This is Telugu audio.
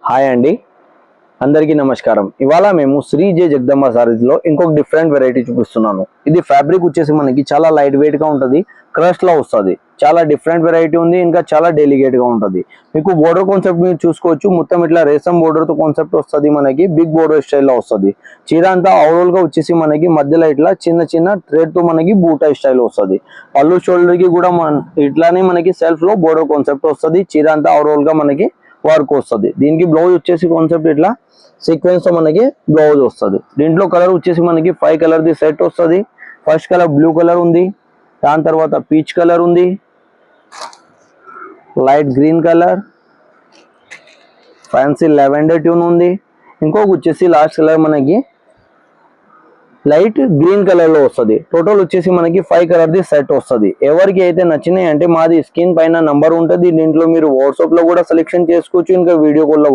హాయ్ అండి, అందరికీ నమస్కారం. ఇవాళ మేము శ్రీ జే జగదంబ సారీస్ లో ఇంకొక డిఫరెంట్ వెరైటీ చూపిస్తున్నాను. ఇది ఫ్యాబ్రిక్ వచ్చేసి మనకి చాలా లైట్ వెయిట్ గా ఉంటుంది, క్రష్ లా వస్తుంది. చాలా డిఫరెంట్ వెరైటీ ఉంది, ఇంకా చాలా డెలికేట్ గా ఉంటుంది. మీకు బోర్డర్ కాన్సెప్ట్ మీరు చూసుకోవచ్చు. మొత్తం ఇట్లా రేసం బోర్డర్ తో కాన్సెప్ట్ వస్తుంది, మనకి బిగ్ బోర్డర్ స్టైల్లో వస్తుంది. చీర అంతా ఓవరాల్ గా వచ్చేసి మనకి మధ్యలో ఇట్లా చిన్న చిన్న థ్రెడ్ తో మనకి బూటా స్టైల్ వస్తుంది. పళ్ళు షోల్డర్ కి కూడా ఇట్లానే మనకి సెల్ఫ్ లో బోర్డర్ కాన్సెప్ట్ వస్తుంది. చీర అంతా ఓవరాల్ గా మనకి వర్క్ వస్తుంది. దీనికి బ్లౌజ్ వచ్చేసి కాన్సెప్ట్ ఇట్లా సీక్వెన్స్ తో మనకి బ్లౌజ్ వస్తుంది. దీంట్లో కలర్ వచ్చేసి మనకి 5 కలర్ ది సెట్ వస్తుంది. ఫస్ట్ కలర్ బ్లూ కలర్ ఉంది, దాని తర్వాత పీచ్ కలర్ ఉంది, light green colour, fancy lavender tune ఉంది. ఇంకొక వచ్చేసి లాస్ట్ కలర్ మనకి లైట్ గ్రీన్ కలర్ లో వస్తుంది. టోటల్ వచ్చేసి మనకి 5 కలర్ ది సెట్ వస్తుంది. ఎవరికి అయితే నచ్చినాయి అంటే మాది స్క్రీన్ పైన నంబర్ ఉంటుంది. దీంట్లో మీరు వాట్సాప్ లో కూడా సెలెక్షన్ చేసుకోవచ్చు, ఇంకా వీడియో కాల్ లో